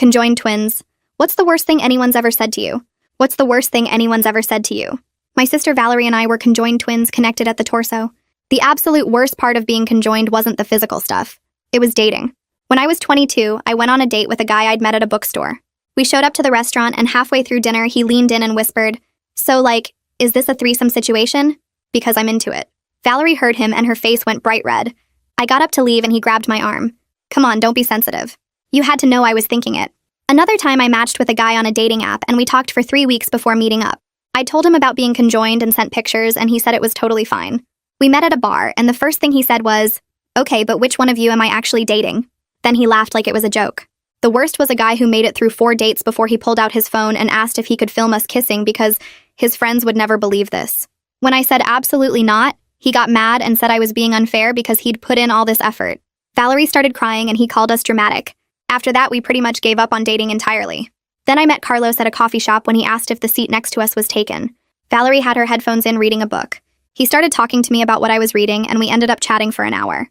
Conjoined twins. What's the worst thing anyone's ever said to you? What's the worst thing anyone's ever said to you? My sister Valerie and I were conjoined twins connected at the torso. The absolute worst part of being conjoined wasn't the physical stuff. It was dating. When I was 22, I went on a date with a guy I'd met at a bookstore. We showed up to the restaurant, and halfway through dinner, he leaned in and whispered, "So, like, is this a threesome situation? Because I'm into it." Valerie heard him, and her face went bright red. I got up to leave, and he grabbed my arm. "Come on, don't be sensitive. You had to know I was thinking it." Another time, I matched with a guy on a dating app, and we talked for 3 weeks before meeting up. I told him about being conjoined and sent pictures, and he said it was totally fine. We met at a bar, and the first thing he said was, "Okay, but which one of you am I actually dating?" Then he laughed like it was a joke. The worst was a guy who made it through 4 dates before he pulled out his phone and asked if he could film us kissing because his friends would never believe this. When I said absolutely not, he got mad and said I was being unfair because he'd put in all this effort. Valerie started crying and he called us dramatic. After that, we pretty much gave up on dating entirely. Then I met Carlos at a coffee shop when he asked if the seat next to us was taken. Valerie had her headphones in reading a book. He started talking to me about what I was reading, and we ended up chatting for an hour.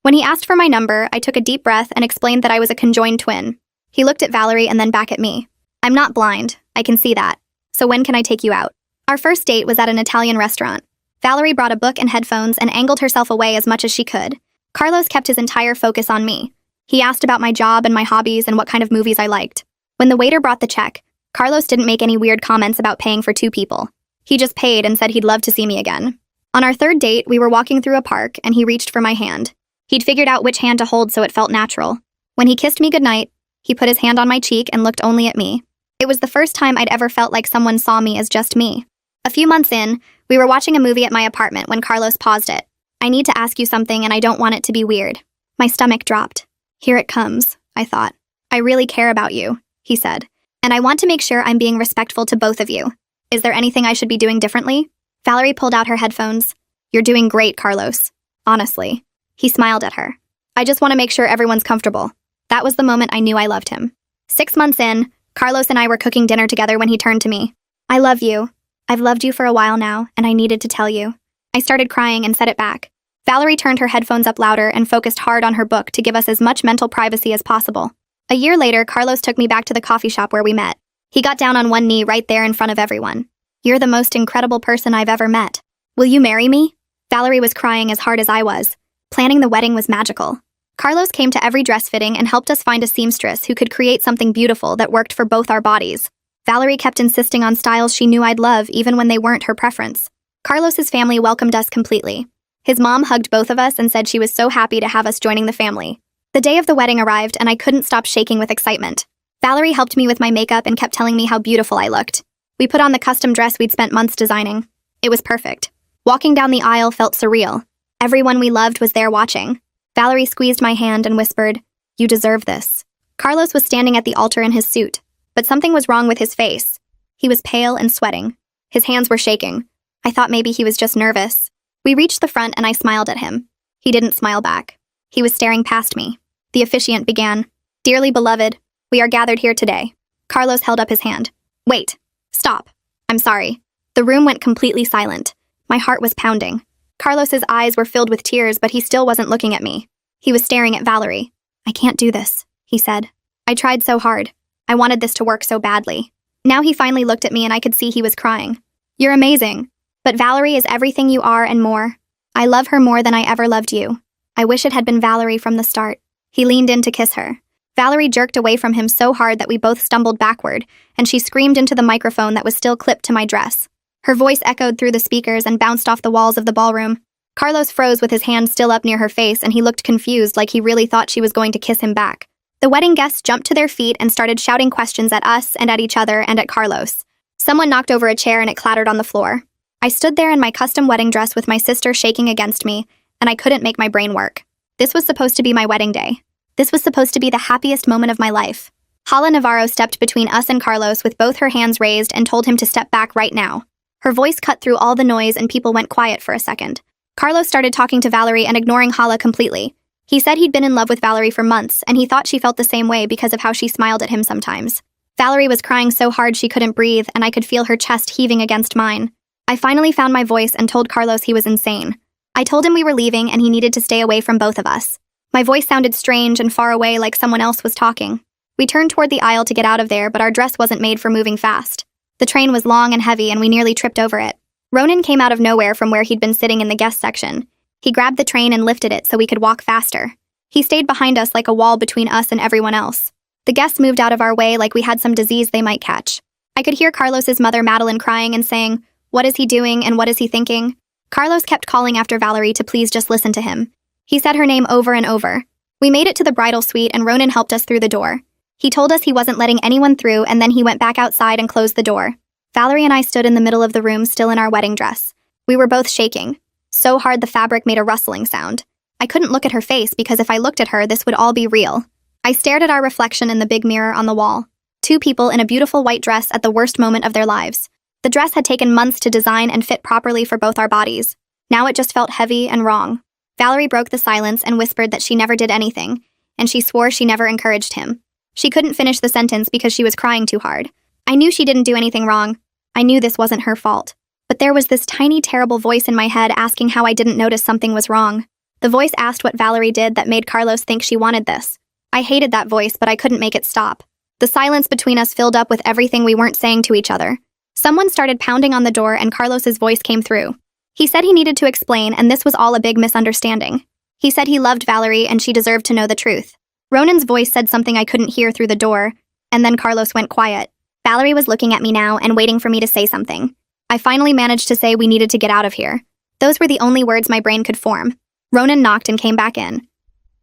When he asked for my number, I took a deep breath and explained that I was a conjoined twin. He looked at Valerie and then back at me. "I'm not blind. I can see that. So when can I take you out?" Our first date was at an Italian restaurant. Valerie brought a book and headphones and angled herself away as much as she could. Carlos kept his entire focus on me. He asked about my job and my hobbies and what kind of movies I liked. When the waiter brought the check, Carlos didn't make any weird comments about paying for 2 people. He just paid and said he'd love to see me again. On our third date, we were walking through a park and he reached for my hand. He'd figured out which hand to hold so it felt natural. When he kissed me goodnight, he put his hand on my cheek and looked only at me. It was the first time I'd ever felt like someone saw me as just me. A few months in, we were watching a movie at my apartment when Carlos paused it. "I need to ask you something and I don't want it to be weird." My stomach dropped. "Here it comes," I thought. "I really care about you," he said. "And I want to make sure I'm being respectful to both of you. Is there anything I should be doing differently?" Valerie pulled out her headphones. "You're doing great, Carlos. Honestly." He smiled at her. "I just want to make sure everyone's comfortable." That was the moment I knew I loved him. 6 months in, Carlos and I were cooking dinner together when he turned to me. "I love you. I've loved you for a while now, and I needed to tell you." I started crying and said it back. Valerie turned her headphones up louder and focused hard on her book to give us as much mental privacy as possible. A year later, Carlos took me back to the coffee shop where we met. He got down on one knee right there in front of everyone. "You're the most incredible person I've ever met. Will you marry me?" Valerie was crying as hard as I was. Planning the wedding was magical. Carlos came to every dress fitting and helped us find a seamstress who could create something beautiful that worked for both our bodies. Valerie kept insisting on styles she knew I'd love even when they weren't her preference. Carlos's family welcomed us completely. His mom hugged both of us and said she was so happy to have us joining the family. The day of the wedding arrived and I couldn't stop shaking with excitement. Valerie helped me with my makeup and kept telling me how beautiful I looked. We put on the custom dress we'd spent months designing. It was perfect. Walking down the aisle felt surreal. Everyone we loved was there watching. Valerie squeezed my hand and whispered, "You deserve this." Carlos was standing at the altar in his suit, but something was wrong with his face. He was pale and sweating. His hands were shaking. I thought maybe he was just nervous. We reached the front and I smiled at him. He didn't smile back. He was staring past me. The officiant began, "Dearly beloved, we are gathered here today." Carlos held up his hand. "Wait. Stop. I'm sorry." The room went completely silent. My heart was pounding. Carlos's eyes were filled with tears, but he still wasn't looking at me. He was staring at Valerie. "I can't do this," he said. "I tried so hard. I wanted this to work so badly." Now he finally looked at me and I could see he was crying. "You're amazing. But Valerie is everything you are and more. I love her more than I ever loved you. I wish it had been Valerie from the start." He leaned in to kiss her. Valerie jerked away from him so hard that we both stumbled backward, and she screamed into the microphone that was still clipped to my dress. Her voice echoed through the speakers and bounced off the walls of the ballroom. Carlos froze with his hand still up near her face, and he looked confused like he really thought she was going to kiss him back. The wedding guests jumped to their feet and started shouting questions at us and at each other and at Carlos. Someone knocked over a chair and it clattered on the floor. I stood there in my custom wedding dress with my sister shaking against me, and I couldn't make my brain work. This was supposed to be my wedding day. This was supposed to be the happiest moment of my life. Hala Navarro stepped between us and Carlos with both her hands raised and told him to step back right now. Her voice cut through all the noise and people went quiet for a second. Carlos started talking to Valerie and ignoring Hala completely. He said he'd been in love with Valerie for months, and he thought she felt the same way because of how she smiled at him sometimes. Valerie was crying so hard she couldn't breathe, and I could feel her chest heaving against mine. I finally found my voice and told Carlos he was insane. I told him we were leaving and he needed to stay away from both of us. My voice sounded strange and far away like someone else was talking. We turned toward the aisle to get out of there, but our dress wasn't made for moving fast. The train was long and heavy, and we nearly tripped over it. Ronan came out of nowhere from where he'd been sitting in the guest section. He grabbed the train and lifted it so we could walk faster. He stayed behind us like a wall between us and everyone else. The guests moved out of our way like we had some disease they might catch. I could hear Carlos's mother Madeline crying and saying, "What is he doing and what is he thinking?" Carlos kept calling after Valerie to please just listen to him. He said her name over and over. We made it to the bridal suite and Ronan helped us through the door. He told us he wasn't letting anyone through, and then he went back outside and closed the door. Valerie and I stood in the middle of the room still in our wedding dress. We were both shaking. So hard the fabric made a rustling sound. I couldn't look at her face because if I looked at her, this would all be real. I stared at our reflection in the big mirror on the wall. Two people in a beautiful white dress at the worst moment of their lives. The dress had taken months to design and fit properly for both our bodies. Now it just felt heavy and wrong. Valerie broke the silence and whispered that she never did anything, and she swore she never encouraged him. She couldn't finish the sentence because she was crying too hard. I knew she didn't do anything wrong. I knew this wasn't her fault. But there was this tiny, terrible voice in my head asking how I didn't notice something was wrong. The voice asked what Valerie did that made Carlos think she wanted this. I hated that voice, but I couldn't make it stop. The silence between us filled up with everything we weren't saying to each other. Someone started pounding on the door and Carlos's voice came through. He said he needed to explain, and this was all a big misunderstanding. He said he loved Valerie and she deserved to know the truth. Ronan's voice said something I couldn't hear through the door, and then Carlos went quiet. Valerie was looking at me now and waiting for me to say something. I finally managed to say we needed to get out of here. Those were the only words my brain could form. Ronan knocked and came back in.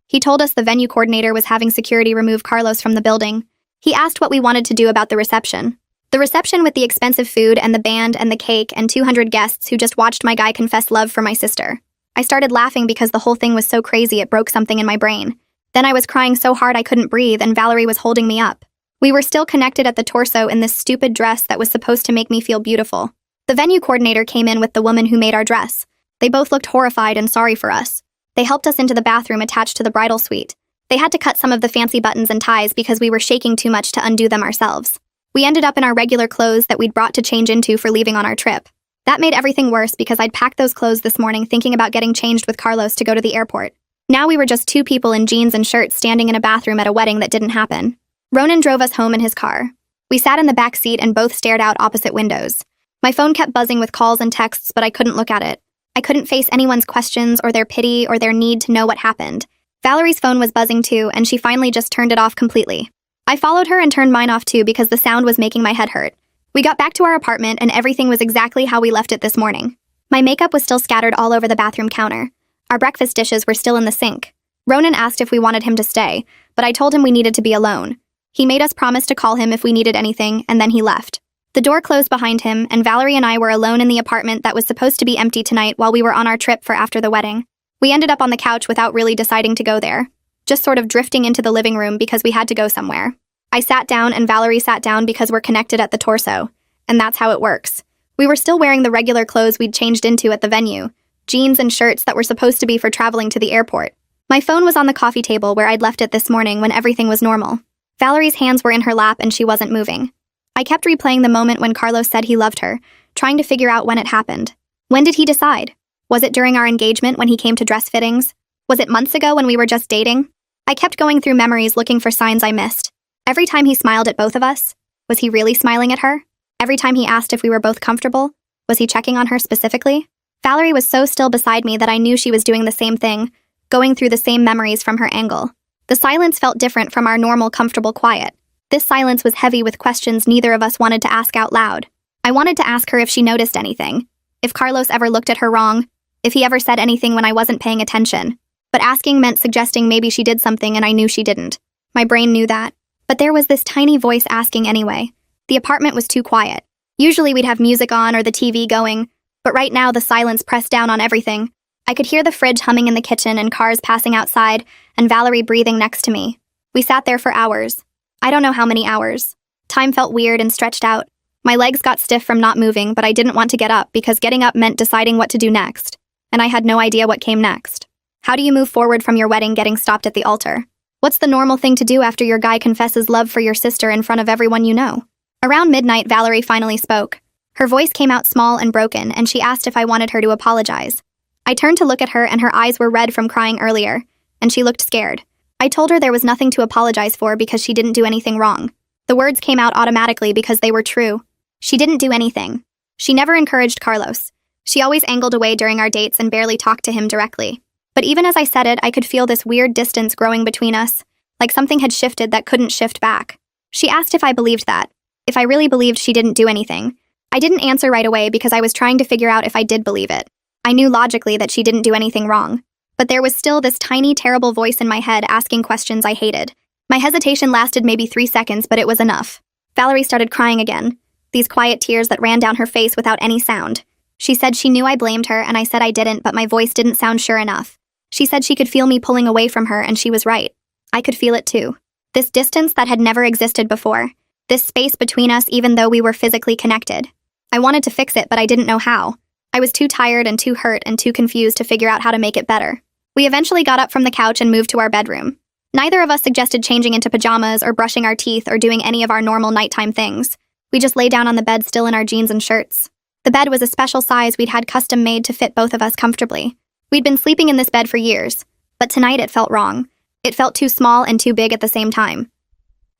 He told us the venue coordinator was having security remove Carlos from the building. He asked what we wanted to do about the reception. The reception with the expensive food and the band and the cake and 200 guests who just watched my guy confess love for my sister. I started laughing because the whole thing was so crazy it broke something in my brain. Then I was crying so hard I couldn't breathe and Valerie was holding me up. We were still connected at the torso in this stupid dress that was supposed to make me feel beautiful. The venue coordinator came in with the woman who made our dress. They both looked horrified and sorry for us. They helped us into the bathroom attached to the bridal suite. They had to cut some of the fancy buttons and ties because we were shaking too much to undo them ourselves. We ended up in our regular clothes that we'd brought to change into for leaving on our trip. That made everything worse because I'd packed those clothes this morning thinking about getting changed with Carlos to go to the airport. Now we were just two people in jeans and shirts standing in a bathroom at a wedding that didn't happen. Ronan drove us home in his car. We sat in the back seat and both stared out opposite windows. My phone kept buzzing with calls and texts, but I couldn't look at it. I couldn't face anyone's questions or their pity or their need to know what happened. Valerie's phone was buzzing too, and she finally just turned it off completely. I followed her and turned mine off too because the sound was making my head hurt. We got back to our apartment and everything was exactly how we left it this morning. My makeup was still scattered all over the bathroom counter. Our breakfast dishes were still in the sink. Ronan asked if we wanted him to stay, but I told him we needed to be alone. He made us promise to call him if we needed anything, and then he left. The door closed behind him, and Valerie and I were alone in the apartment that was supposed to be empty tonight while we were on our trip for after the wedding. We ended up on the couch without really deciding to go there, just sort of drifting into the living room because we had to go somewhere. I sat down and Valerie sat down because we're connected at the torso, and that's how it works. We were still wearing the regular clothes we'd changed into at the venue, jeans and shirts that were supposed to be for traveling to the airport. My phone was on the coffee table where I'd left it this morning when everything was normal. Valerie's hands were in her lap and she wasn't moving. I kept replaying the moment when Carlos said he loved her, trying to figure out when it happened. When did he decide? Was it during our engagement when he came to dress fittings? Was it months ago when we were just dating? I kept going through memories looking for signs I missed. Every time he smiled at both of us, was he really smiling at her? Every time he asked if we were both comfortable, was he checking on her specifically? Valerie was so still beside me that I knew she was doing the same thing, going through the same memories from her angle. The silence felt different from our normal, comfortable quiet. This silence was heavy with questions neither of us wanted to ask out loud. I wanted to ask her if she noticed anything, if Carlos ever looked at her wrong, if he ever said anything when I wasn't paying attention. But asking meant suggesting maybe she did something and I knew she didn't. My brain knew that. But there was this tiny voice asking anyway. The apartment was too quiet. Usually we'd have music on or the TV going, but right now the silence pressed down on everything. I could hear the fridge humming in the kitchen and cars passing outside and Valerie breathing next to me. We sat there for hours. I don't know how many hours. Time felt weird and stretched out. My legs got stiff from not moving, but I didn't want to get up because getting up meant deciding what to do next. And I had no idea what came next. How do you move forward from your wedding getting stopped at the altar? What's the normal thing to do after your guy confesses love for your sister in front of everyone you know? Around midnight, Valerie finally spoke. Her voice came out small and broken, and she asked if I wanted her to apologize. I turned to look at her, and her eyes were red from crying earlier, and she looked scared. I told her there was nothing to apologize for because she didn't do anything wrong. The words came out automatically because they were true. She didn't do anything. She never encouraged Carlos. She always angled away during our dates and barely talked to him directly. But even as I said it, I could feel this weird distance growing between us, like something had shifted that couldn't shift back. She asked if I believed that, if I really believed she didn't do anything. I didn't answer right away because I was trying to figure out if I did believe it. I knew logically that she didn't do anything wrong. But there was still this tiny, terrible voice in my head asking questions I hated. My hesitation lasted maybe 3 seconds, but it was enough. Valerie started crying again, these quiet tears that ran down her face without any sound. She said she knew I blamed her, and I said I didn't, but my voice didn't sound sure enough. She said she could feel me pulling away from her, and she was right. I could feel it too. This distance that had never existed before. This space between us even though we were physically connected. I wanted to fix it, but I didn't know how. I was too tired and too hurt and too confused to figure out how to make it better. We eventually got up from the couch and moved to our bedroom. Neither of us suggested changing into pajamas or brushing our teeth or doing any of our normal nighttime things. We just lay down on the bed still in our jeans and shirts. The bed was a special size we'd had custom made to fit both of us comfortably. We'd been sleeping in this bed for years, but tonight it felt wrong. It felt too small and too big at the same time.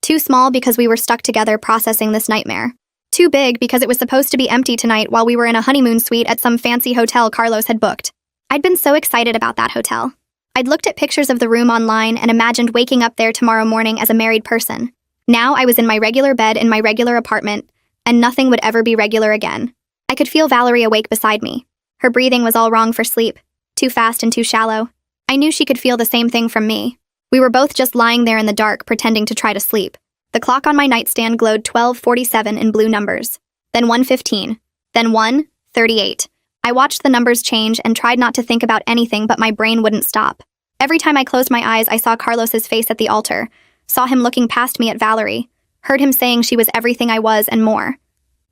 Too small because we were stuck together processing this nightmare. Too big because it was supposed to be empty tonight while we were in a honeymoon suite at some fancy hotel Carlos had booked. I'd been so excited about that hotel. I'd looked at pictures of the room online and imagined waking up there tomorrow morning as a married person. Now I was in my regular bed in my regular apartment, and nothing would ever be regular again. I could feel Valerie awake beside me. Her breathing was all wrong for sleep, too fast and too shallow. I knew she could feel the same thing from me. We were both just lying there in the dark, pretending to try to sleep. The clock on my nightstand glowed 12:47 in blue numbers, then 1:15, then 1:38. I watched the numbers change and tried not to think about anything, but my brain wouldn't stop. Every time I closed my eyes, I saw Carlos's face at the altar, saw him looking past me at Valerie, heard him saying she was everything I was and more.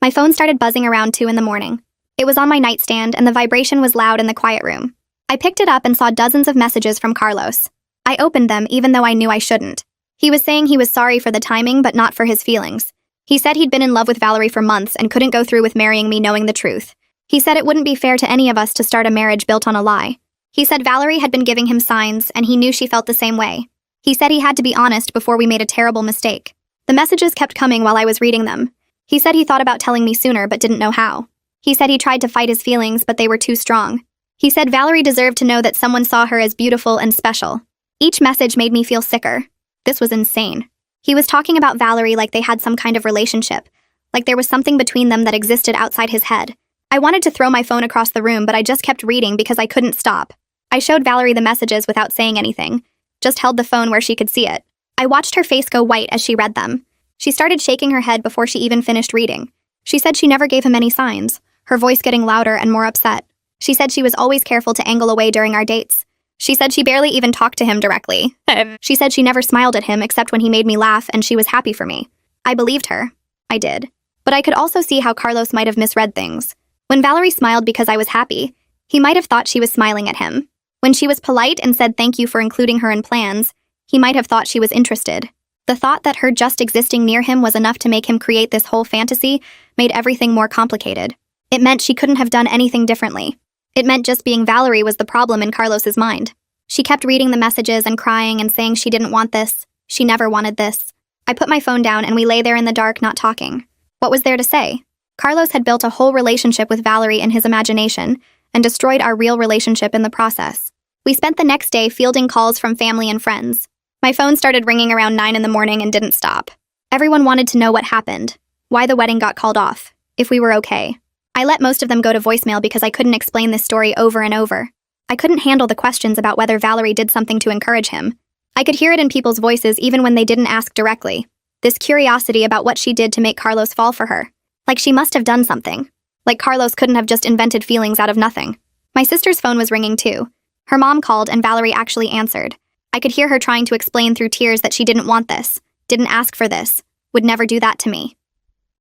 My phone started buzzing around 2 in the morning. It was on my nightstand and the vibration was loud in the quiet room. I picked it up and saw dozens of messages from Carlos. I opened them even though I knew I shouldn't. He was saying he was sorry for the timing but not for his feelings. He said he'd been in love with Valerie for months and couldn't go through with marrying me knowing the truth. He said it wouldn't be fair to any of us to start a marriage built on a lie. He said Valerie had been giving him signs and he knew she felt the same way. He said he had to be honest before we made a terrible mistake. The messages kept coming while I was reading them. He said he thought about telling me sooner but didn't know how. He said he tried to fight his feelings but they were too strong. He said Valerie deserved to know that someone saw her as beautiful and special. Each message made me feel sicker. This was insane. He was talking about Valerie like they had some kind of relationship, like there was something between them that existed outside his head. I wanted to throw my phone across the room, but I just kept reading because I couldn't stop. I showed Valerie the messages without saying anything, just held the phone where she could see it. I watched her face go white as she read them. She started shaking her head before she even finished reading. She said she never gave him any signs, her voice getting louder and more upset. She said she was always careful to angle away during our dates. She said she barely even talked to him directly. She said she never smiled at him except when he made me laugh and she was happy for me. I believed her. I did. But I could also see how Carlos might have misread things. When Valerie smiled because I was happy, he might have thought she was smiling at him. When she was polite and said thank you for including her in plans, he might have thought she was interested. The thought that her just existing near him was enough to make him create this whole fantasy made everything more complicated. It meant she couldn't have done anything differently. It meant just being Valerie was the problem in Carlos's mind. She kept reading the messages and crying and saying she didn't want this. She never wanted this. I put my phone down and we lay there in the dark not talking. What was there to say? Carlos had built a whole relationship with Valerie in his imagination and destroyed our real relationship in the process. We spent the next day fielding calls from family and friends. My phone started ringing around 9 in the morning and didn't stop. Everyone wanted to know what happened, why the wedding got called off, if we were okay. I let most of them go to voicemail because I couldn't explain this story over and over. I couldn't handle the questions about whether Valerie did something to encourage him. I could hear it in people's voices even when they didn't ask directly. This curiosity about what she did to make Carlos fall for her. Like she must have done something. Like Carlos couldn't have just invented feelings out of nothing. My sister's phone was ringing too. Her mom called and Valerie actually answered. I could hear her trying to explain through tears that she didn't want this, didn't ask for this, would never do that to me.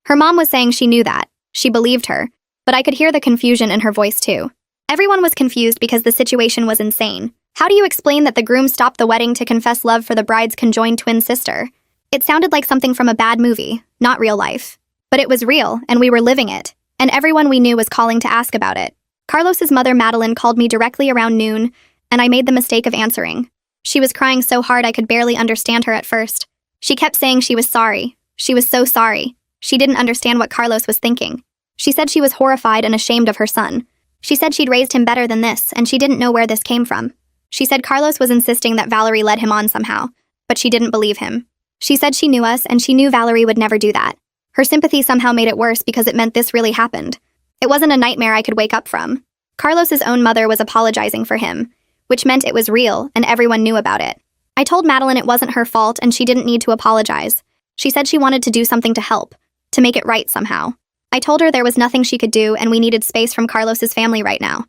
Her mom was saying she knew that. She believed her. But I could hear the confusion in her voice too. Everyone was confused because the situation was insane. How do you explain that the groom stopped the wedding to confess love for the bride's conjoined twin sister? It sounded like something from a bad movie, not real life. But it was real, and we were living it. And everyone we knew was calling to ask about it. Carlos's mother, Madeline, called me directly around noon, and I made the mistake of answering. She was crying so hard I could barely understand her at first. She kept saying she was sorry. She was so sorry. She didn't understand what Carlos was thinking. She said she was horrified and ashamed of her son. She said she'd raised him better than this, and she didn't know where this came from. She said Carlos was insisting that Valerie led him on somehow, but she didn't believe him. She said she knew us, and she knew Valerie would never do that. Her sympathy somehow made it worse because it meant this really happened. It wasn't a nightmare I could wake up from. Carlos's own mother was apologizing for him, which meant it was real, and everyone knew about it. I told Madeline it wasn't her fault and she didn't need to apologize. She said she wanted to do something to help, to make it right somehow. I told her there was nothing she could do and we needed space from Carlos's family right now.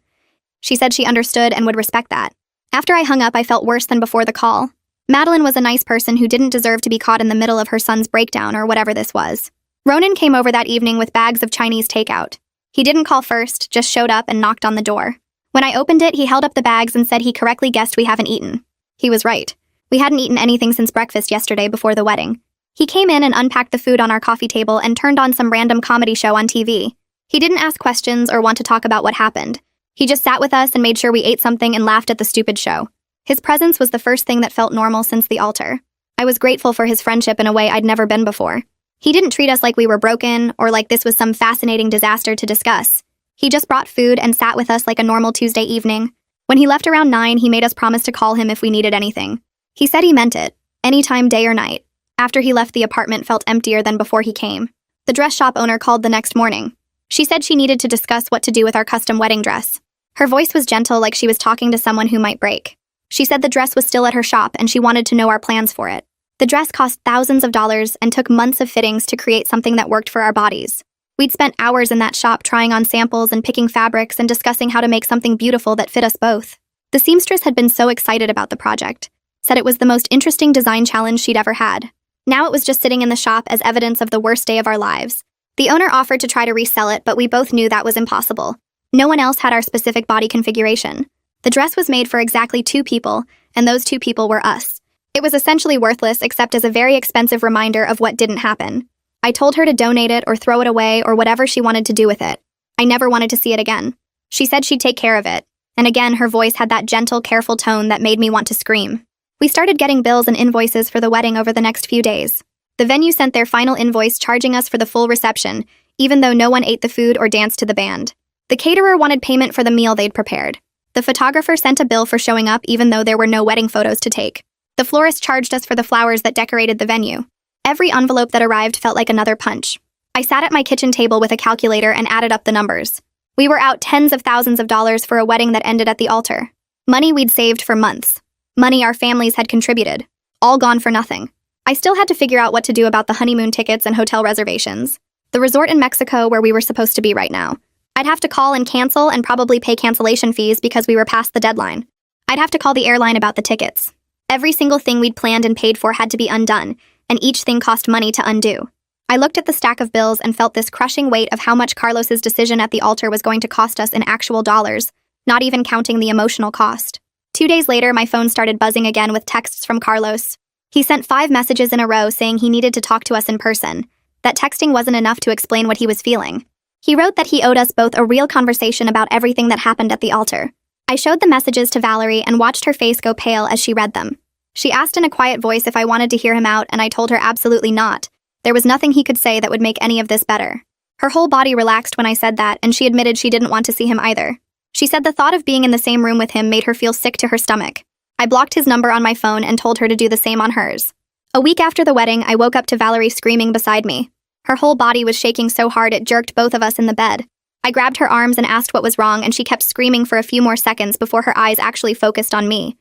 She said she understood and would respect that. After I hung up, I felt worse than before the call. Madeline was a nice person who didn't deserve to be caught in the middle of her son's breakdown or whatever this was. Ronan came over that evening with bags of Chinese takeout. He didn't call first, just showed up and knocked on the door. When I opened it, he held up the bags and said he correctly guessed we haven't eaten. He was right. We hadn't eaten anything since breakfast yesterday before the wedding. He came in and unpacked the food on our coffee table and turned on some random comedy show on TV. He didn't ask questions or want to talk about what happened. He just sat with us and made sure we ate something and laughed at the stupid show. His presence was the first thing that felt normal since the altar. I was grateful for his friendship in a way I'd never been before. He didn't treat us like we were broken or like this was some fascinating disaster to discuss. He just brought food and sat with us like a normal Tuesday evening. When he left around 9, he made us promise to call him if we needed anything. He said he meant it, anytime, day or night. After he left, the apartment felt emptier than before he came. The dress shop owner called the next morning. She said she needed to discuss what to do with our custom wedding dress. Her voice was gentle, like she was talking to someone who might break. She said the dress was still at her shop and she wanted to know our plans for it. The dress cost thousands of dollars and took months of fittings to create something that worked for our bodies. We'd spent hours in that shop trying on samples and picking fabrics and discussing how to make something beautiful that fit us both. The seamstress had been so excited about the project, said it was the most interesting design challenge she'd ever had. Now it was just sitting in the shop as evidence of the worst day of our lives. The owner offered to try to resell it, but we both knew that was impossible. No one else had our specific body configuration. The dress was made for exactly 2 people, and those 2 people were us. It was essentially worthless except as a very expensive reminder of what didn't happen. I told her to donate it or throw it away or whatever she wanted to do with it. I never wanted to see it again. She said she'd take care of it, and again her voice had that gentle, careful tone that made me want to scream. We started getting bills and invoices for the wedding over the next few days. The venue sent their final invoice charging us for the full reception, even though no one ate the food or danced to the band. The caterer wanted payment for the meal they'd prepared. The photographer sent a bill for showing up even though there were no wedding photos to take. The florist charged us for the flowers that decorated the venue. Every envelope that arrived felt like another punch. I sat at my kitchen table with a calculator and added up the numbers. We were out tens of thousands of dollars for a wedding that ended at the altar. Money we'd saved for months. Money our families had contributed. All gone for nothing. I still had to figure out what to do about the honeymoon tickets and hotel reservations. The resort in Mexico where we were supposed to be right now. I'd have to call and cancel and probably pay cancellation fees because we were past the deadline. I'd have to call the airline about the tickets. Every single thing we'd planned and paid for had to be undone, and each thing cost money to undo. I looked at the stack of bills and felt this crushing weight of how much Carlos's decision at the altar was going to cost us in actual dollars, not even counting the emotional cost. 2 days later, my phone started buzzing again with texts from Carlos. He sent 5 messages in a row saying he needed to talk to us in person, that texting wasn't enough to explain what he was feeling. He wrote that he owed us both a real conversation about everything that happened at the altar. I showed the messages to Valerie and watched her face go pale as she read them. She asked in a quiet voice if I wanted to hear him out, and I told her absolutely not. There was nothing he could say that would make any of this better. Her whole body relaxed when I said that, and she admitted she didn't want to see him either. She said the thought of being in the same room with him made her feel sick to her stomach. I blocked his number on my phone and told her to do the same on hers. A week after the wedding, I woke up to Valerie screaming beside me. Her whole body was shaking so hard it jerked both of us in the bed. I grabbed her arms and asked what was wrong, and she kept screaming for a few more seconds before her eyes actually focused on me.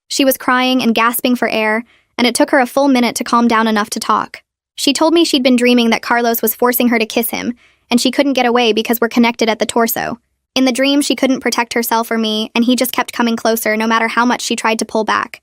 She was crying and gasping for air, and it took her a full minute to calm down enough to talk. She told me she'd been dreaming that Carlos was forcing her to kiss him, and she couldn't get away because we're connected at the torso. In the dream, she couldn't protect herself or me, and he just kept coming closer no matter how much she tried to pull back.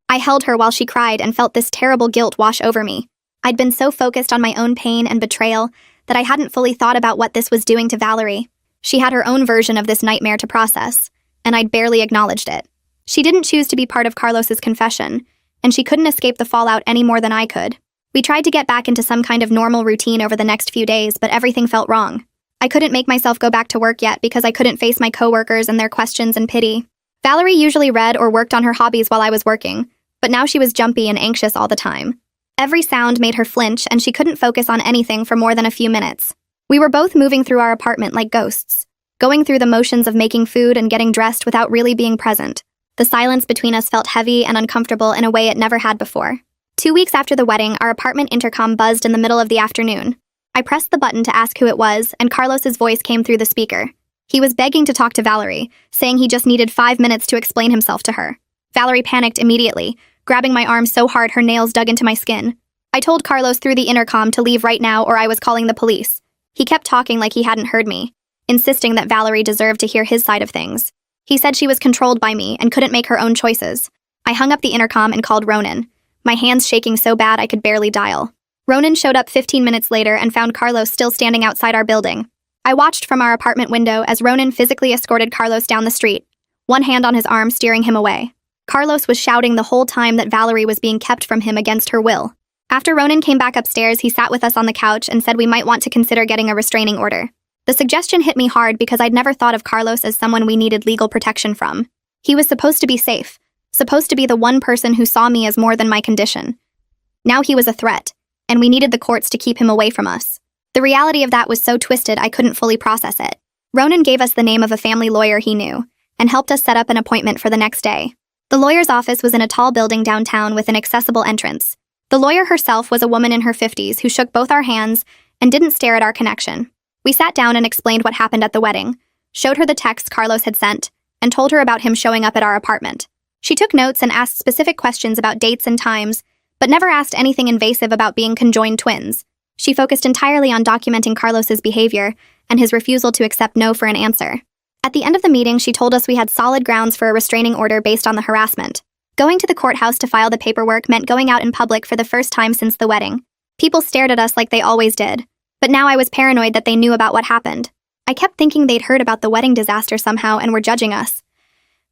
I held her while she cried and felt this terrible guilt wash over me. I'd been so focused on my own pain and betrayal that I hadn't fully thought about what this was doing to Valerie. She had her own version of this nightmare to process, and I'd barely acknowledged it. She didn't choose to be part of Carlos's confession, and she couldn't escape the fallout any more than I could. We tried to get back into some kind of normal routine over the next few days, but everything felt wrong. I couldn't make myself go back to work yet because I couldn't face my coworkers and their questions and pity. Valerie usually read or worked on her hobbies while I was working, but now she was jumpy and anxious all the time. Every sound made her flinch, and she couldn't focus on anything for more than a few minutes. We were both moving through our apartment like ghosts, going through the motions of making food and getting dressed without really being present. The silence between us felt heavy and uncomfortable in a way it never had before. 2 weeks after the wedding, our apartment intercom buzzed in the middle of the afternoon. I pressed the button to ask who it was, and Carlos's voice came through the speaker. He was begging to talk to Valerie, saying he just needed 5 minutes to explain himself to her. Valerie panicked immediately, grabbing my arm so hard her nails dug into my skin. I told Carlos through the intercom to leave right now or I was calling the police. He kept talking like he hadn't heard me, insisting that Valerie deserved to hear his side of things. He said she was controlled by me and couldn't make her own choices. I hung up the intercom and called Ronan, my hands shaking so bad I could barely dial. Ronan showed up 15 minutes later and found Carlos still standing outside our building. I watched from our apartment window as Ronan physically escorted Carlos down the street, one hand on his arm steering him away. Carlos was shouting the whole time that Valerie was being kept from him against her will. After Ronan came back upstairs, he sat with us on the couch and said we might want to consider getting a restraining order. The suggestion hit me hard because I'd never thought of Carlos as someone we needed legal protection from. He was supposed to be safe, supposed to be the one person who saw me as more than my condition. Now he was a threat, and we needed the courts to keep him away from us. The reality of that was so twisted I couldn't fully process it. Ronan gave us the name of a family lawyer he knew, and helped us set up an appointment for the next day. The lawyer's office was in a tall building downtown with an accessible entrance. The lawyer herself was a woman in her 50s who shook both our hands and didn't stare at our connection. We sat down and explained what happened at the wedding, showed her the text Carlos had sent, and told her about him showing up at our apartment. She took notes and asked specific questions about dates and times, but never asked anything invasive about being conjoined twins. She focused entirely on documenting Carlos's behavior and his refusal to accept no for an answer. At the end of the meeting, she told us we had solid grounds for a restraining order based on the harassment. Going to the courthouse to file the paperwork meant going out in public for the first time since the wedding. People stared at us like they always did, but now I was paranoid that they knew about what happened. I kept thinking they'd heard about the wedding disaster somehow and were judging us.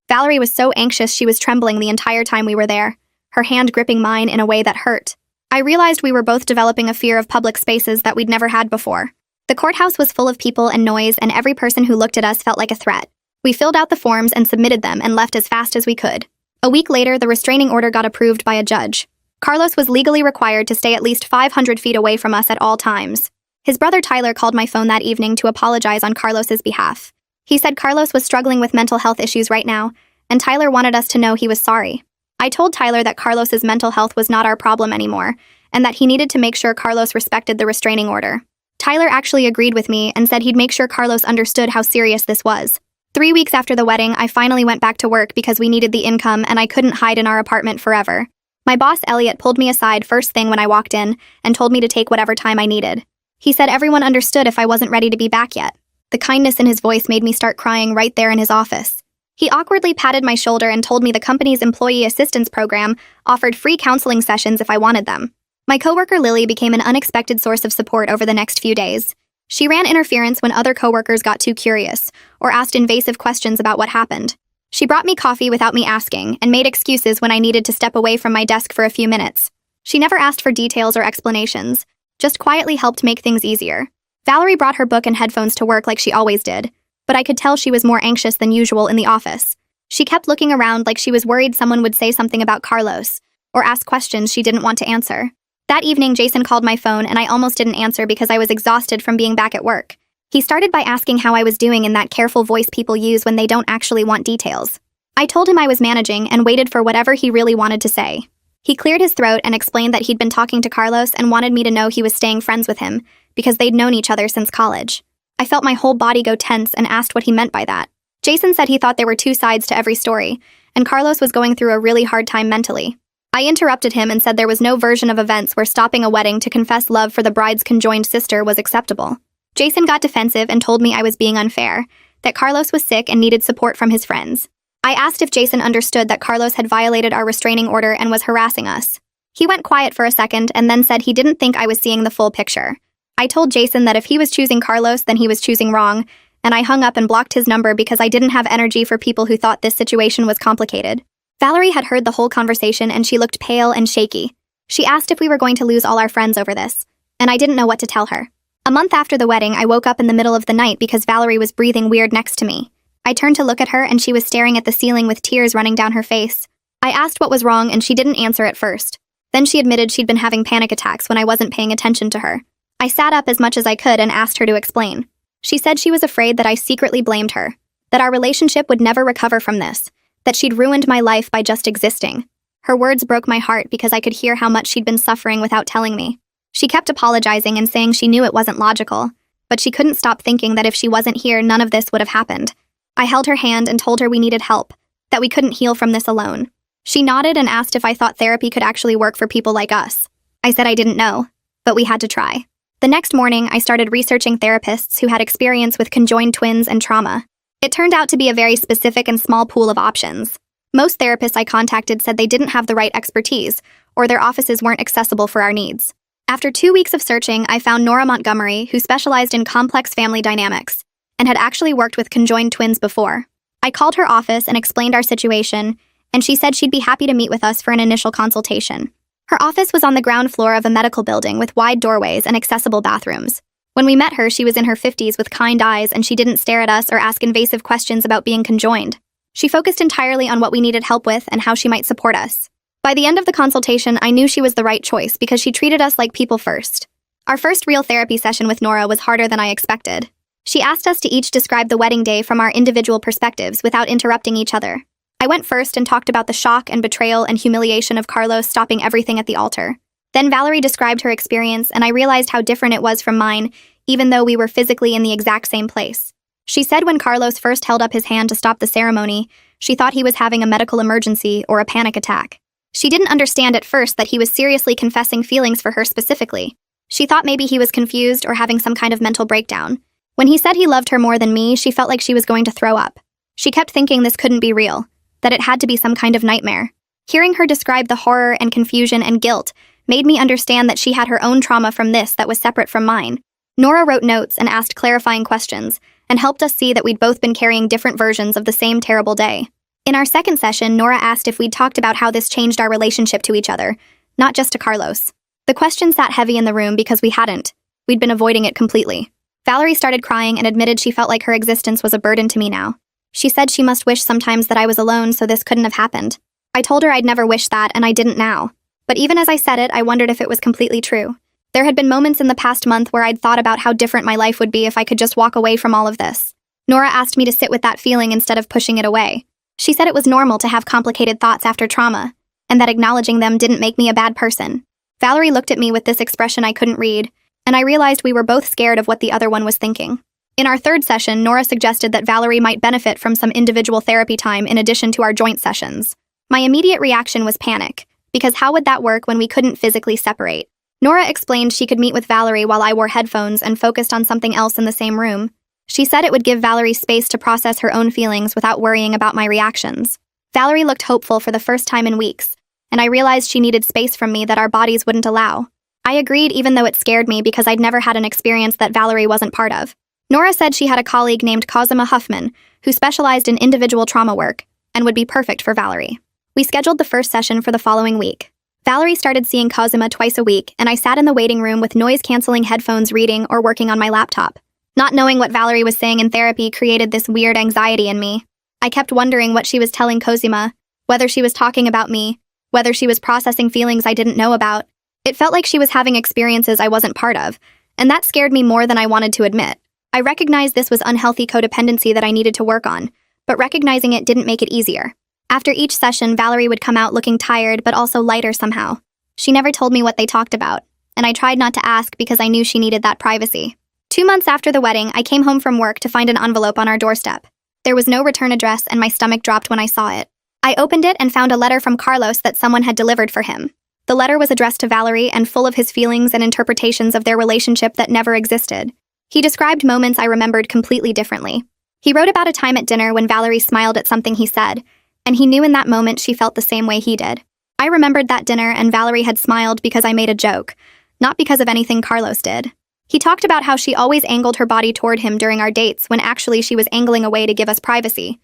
Valerie was so anxious she was trembling the entire time we were there, her hand gripping mine in a way that hurt. I realized we were both developing a fear of public spaces that we'd never had before. The courthouse was full of people and noise, and every person who looked at us felt like a threat. We filled out the forms and submitted them and left as fast as we could. A week later, the restraining order got approved by a judge. Carlos was legally required to stay at least 500 feet away from us at all times. His brother Tyler called my phone that evening to apologize on Carlos's behalf. He said Carlos was struggling with mental health issues right now, and Tyler wanted us to know he was sorry. I told Tyler that Carlos's mental health was not our problem anymore, and that he needed to make sure Carlos respected the restraining order. Tyler actually agreed with me and said he'd make sure Carlos understood how serious this was. 3 weeks after the wedding, I finally went back to work because we needed the income and I couldn't hide in our apartment forever. My boss, Elliot, pulled me aside first thing when I walked in and told me to take whatever time I needed. He said everyone understood if I wasn't ready to be back yet. The kindness in his voice made me start crying right there in his office. He awkwardly patted my shoulder and told me the company's employee assistance program offered free counseling sessions if I wanted them. My coworker Lily became an unexpected source of support over the next few days. She ran interference when other coworkers got too curious or asked invasive questions about what happened. She brought me coffee without me asking and made excuses when I needed to step away from my desk for a few minutes. She never asked for details or explanations, just quietly helped make things easier. Valerie brought her book and headphones to work like she always did, but I could tell she was more anxious than usual in the office. She kept looking around like she was worried someone would say something about Carlos or ask questions she didn't want to answer. That evening, Jason called my phone and I almost didn't answer because I was exhausted from being back at work. He started by asking how I was doing in that careful voice people use when they don't actually want details. I told him I was managing and waited for whatever he really wanted to say. He cleared his throat and explained that he'd been talking to Carlos and wanted me to know he was staying friends with him because they'd known each other since college. I felt my whole body go tense and asked what he meant by that. Jason said he thought there were two sides to every story, and Carlos was going through a really hard time mentally. I interrupted him and said there was no version of events where stopping a wedding to confess love for the bride's conjoined sister was acceptable. Jason got defensive and told me I was being unfair, that Carlos was sick and needed support from his friends. I asked if Jason understood that Carlos had violated our restraining order and was harassing us. He went quiet for a second and then said he didn't think I was seeing the full picture. I told Jason that if he was choosing Carlos, then he was choosing wrong, and I hung up and blocked his number because I didn't have energy for people who thought this situation was complicated. Valerie had heard the whole conversation and she looked pale and shaky. She asked if we were going to lose all our friends over this, and I didn't know what to tell her. A month after the wedding, I woke up in the middle of the night because Valerie was breathing weird next to me. I turned to look at her and she was staring at the ceiling with tears running down her face. I asked what was wrong and she didn't answer at first. Then she admitted she'd been having panic attacks when I wasn't paying attention to her. I sat up as much as I could and asked her to explain. She said she was afraid that I secretly blamed her, that our relationship would never recover from this, that she'd ruined my life by just existing. Her words broke my heart because I could hear how much she'd been suffering without telling me. She kept apologizing and saying she knew it wasn't logical, but she couldn't stop thinking that if she wasn't here, none of this would have happened. I held her hand and told her we needed help, that we couldn't heal from this alone. She nodded and asked if I thought therapy could actually work for people like us. I said I didn't know, but we had to try. The next morning, I started researching therapists who had experience with conjoined twins and trauma. It turned out to be a very specific and small pool of options. Most therapists I contacted said they didn't have the right expertise, or their offices weren't accessible for our needs. After 2 weeks of searching, I found Nora Montgomery, who specialized in complex family dynamics, and had actually worked with conjoined twins before. I called her office and explained our situation, and she said she'd be happy to meet with us for an initial consultation. Her office was on the ground floor of a medical building with wide doorways and accessible bathrooms. When we met her, she was in her 50s with kind eyes, and she didn't stare at us or ask invasive questions about being conjoined. She focused entirely on what we needed help with and how she might support us. By the end of the consultation, I knew she was the right choice because she treated us like people first. Our first real therapy session with Nora was harder than I expected. She asked us to each describe the wedding day from our individual perspectives without interrupting each other. I went first and talked about the shock and betrayal and humiliation of Carlos stopping everything at the altar. Then Valerie described her experience, and I realized how different it was from mine, even though we were physically in the exact same place. She said when Carlos first held up his hand to stop the ceremony, she thought he was having a medical emergency or a panic attack. She didn't understand at first that he was seriously confessing feelings for her specifically. She thought maybe he was confused or having some kind of mental breakdown. When he said he loved her more than me, she felt like she was going to throw up. She kept thinking this couldn't be real, that it had to be some kind of nightmare. Hearing her describe the horror and confusion and guilt made me understand that she had her own trauma from this that was separate from mine. Nora wrote notes and asked clarifying questions, and helped us see that we'd both been carrying different versions of the same terrible day. In our second session, Nora asked if we'd talked about how this changed our relationship to each other, not just to Carlos. The question sat heavy in the room because we hadn't. We'd been avoiding it completely. Valerie started crying and admitted she felt like her existence was a burden to me now. She said she must wish sometimes that I was alone so this couldn't have happened. I told her I'd never wished that, and I didn't now. But even as I said it, I wondered if it was completely true. There had been moments in the past month where I'd thought about how different my life would be if I could just walk away from all of this. Nora asked me to sit with that feeling instead of pushing it away. She said it was normal to have complicated thoughts after trauma, and that acknowledging them didn't make me a bad person. Valerie looked at me with this expression I couldn't read, and I realized we were both scared of what the other one was thinking. In our third session, Nora suggested that Valerie might benefit from some individual therapy time in addition to our joint sessions. My immediate reaction was panic, because how would that work when we couldn't physically separate? Nora explained she could meet with Valerie while I wore headphones and focused on something else in the same room. She said it would give Valerie space to process her own feelings without worrying about my reactions. Valerie looked hopeful for the first time in weeks, and I realized she needed space from me that our bodies wouldn't allow. I agreed even though it scared me because I'd never had an experience that Valerie wasn't part of. Nora said she had a colleague named Cosima Huffman, who specialized in individual trauma work, and would be perfect for Valerie. We scheduled the first session for the following week. Valerie started seeing Cosima twice a week, and I sat in the waiting room with noise-canceling headphones reading or working on my laptop. Not knowing what Valerie was saying in therapy created this weird anxiety in me. I kept wondering what she was telling Cosima, whether she was talking about me, whether she was processing feelings I didn't know about. It felt like she was having experiences I wasn't part of, and that scared me more than I wanted to admit. I recognized this was unhealthy codependency that I needed to work on, but recognizing it didn't make it easier. After each session, Valerie would come out looking tired but also lighter somehow. She never told me what they talked about, and I tried not to ask because I knew she needed that privacy. 2 months after the wedding, I came home from work to find an envelope on our doorstep. There was no return address, and my stomach dropped when I saw it. I opened it and found a letter from Carlos that someone had delivered for him. The letter was addressed to Valerie and full of his feelings and interpretations of their relationship that never existed. He described moments I remembered completely differently. He wrote about a time at dinner when Valerie smiled at something he said, and he knew in that moment she felt the same way he did. I remembered that dinner, and Valerie had smiled because I made a joke, not because of anything Carlos did. He talked about how she always angled her body toward him during our dates when actually she was angling away to give us privacy.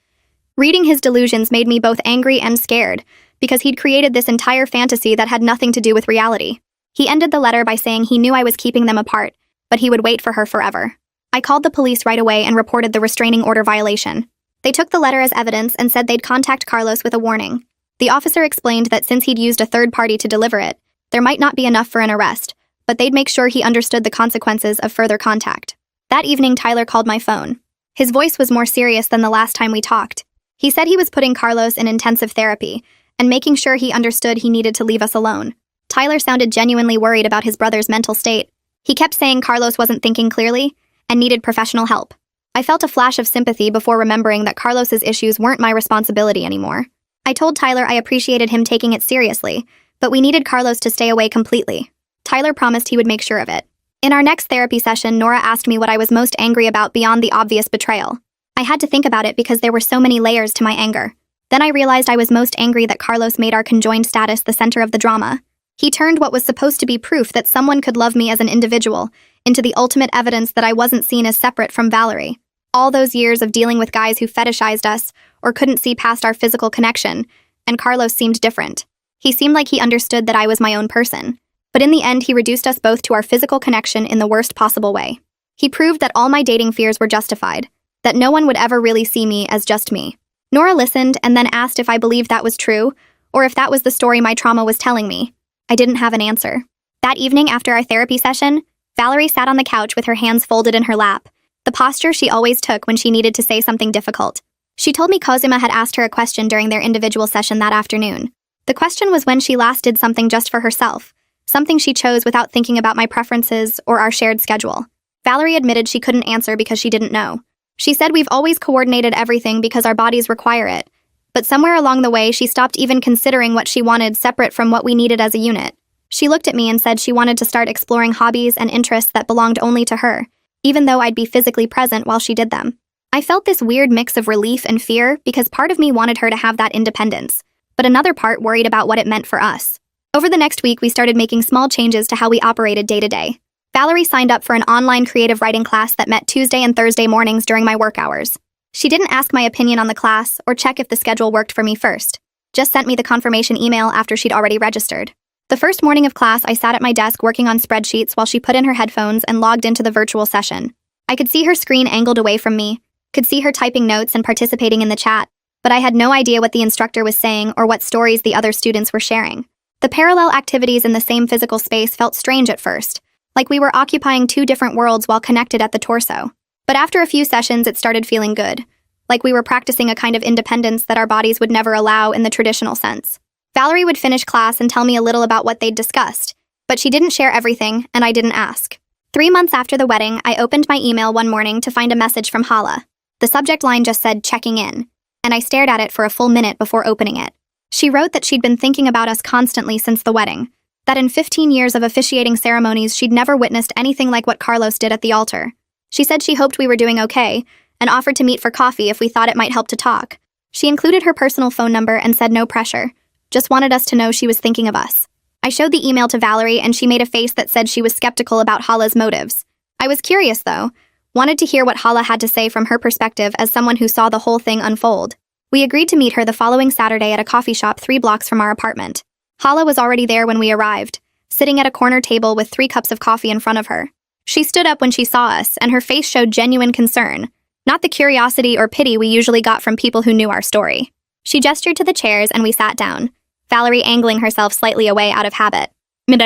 Reading his delusions made me both angry and scared, because he'd created this entire fantasy that had nothing to do with reality. He ended the letter by saying he knew I was keeping them apart, but he would wait for her forever. I called the police right away and reported the restraining order violation. They took the letter as evidence and said they'd contact Carlos with a warning. The officer explained that since he'd used a third party to deliver it, there might not be enough for an arrest, but they'd make sure he understood the consequences of further contact. That evening, Tyler called my phone. His voice was more serious than the last time we talked. He said he was putting Carlos in intensive therapy and making sure he understood he needed to leave us alone. Tyler sounded genuinely worried about his brother's mental state. He kept saying Carlos wasn't thinking clearly and needed professional help. I felt a flash of sympathy before remembering that Carlos's issues weren't my responsibility anymore. I told Tyler I appreciated him taking it seriously, but we needed Carlos to stay away completely. Tyler promised he would make sure of it. In our next therapy session, Nora asked me what I was most angry about beyond the obvious betrayal. I had to think about it because there were so many layers to my anger. Then I realized I was most angry that Carlos made our conjoined status the center of the drama. He turned what was supposed to be proof that someone could love me as an individual into the ultimate evidence that I wasn't seen as separate from Valerie. All those years of dealing with guys who fetishized us or couldn't see past our physical connection, and Carlos seemed different. He seemed like he understood that I was my own person. But in the end, he reduced us both to our physical connection in the worst possible way. He proved that all my dating fears were justified, that no one would ever really see me as just me. Nora listened and then asked if I believed that was true, or if that was the story my trauma was telling me. I didn't have an answer. That evening after our therapy session, Valerie sat on the couch with her hands folded in her lap, the posture she always took when she needed to say something difficult. She told me Cosima had asked her a question during their individual session that afternoon. The question was when she last did something just for herself, something she chose without thinking about my preferences or our shared schedule. Valerie admitted she couldn't answer because she didn't know. She said we've always coordinated everything because our bodies require it, but somewhere along the way she stopped even considering what she wanted separate from what we needed as a unit. She looked at me and said she wanted to start exploring hobbies and interests that belonged only to her, even though I'd be physically present while she did them. I felt this weird mix of relief and fear because part of me wanted her to have that independence, but another part worried about what it meant for us. Over the next week, we started making small changes to how we operated day to day. Valerie signed up for an online creative writing class that met Tuesday and Thursday mornings during my work hours. She didn't ask my opinion on the class or check if the schedule worked for me first, just sent me the confirmation email after she'd already registered. The first morning of class, I sat at my desk working on spreadsheets while she put in her headphones and logged into the virtual session. I could see her screen angled away from me, could see her typing notes and participating in the chat, but I had no idea what the instructor was saying or what stories the other students were sharing. The parallel activities in the same physical space felt strange at first, like we were occupying two different worlds while connected at the torso. But after a few sessions, it started feeling good, like we were practicing a kind of independence that our bodies would never allow in the traditional sense. Valerie would finish class and tell me a little about what they'd discussed, but she didn't share everything, and I didn't ask. 3 months after the wedding, I opened my email one morning to find a message from Hala. The subject line just said, "checking in," and I stared at it for a full minute before opening it. She wrote that she'd been thinking about us constantly since the wedding, that in 15 years of officiating ceremonies, she'd never witnessed anything like what Carlos did at the altar. She said she hoped we were doing okay, and offered to meet for coffee if we thought it might help to talk. She included her personal phone number and said no pressure, just wanted us to know she was thinking of us. I showed the email to Valerie, and she made a face that said she was skeptical about Hala's motives. I was curious, though, wanted to hear what Hala had to say from her perspective as someone who saw the whole thing unfold. We agreed to meet her the following Saturday at a coffee shop 3 blocks from our apartment. Hala was already there when we arrived, sitting at a corner table with 3 cups of coffee in front of her. She stood up when she saw us, and her face showed genuine concern, not the curiosity or pity we usually got from people who knew our story. She gestured to the chairs and we sat down, Valerie angling herself slightly away out of habit.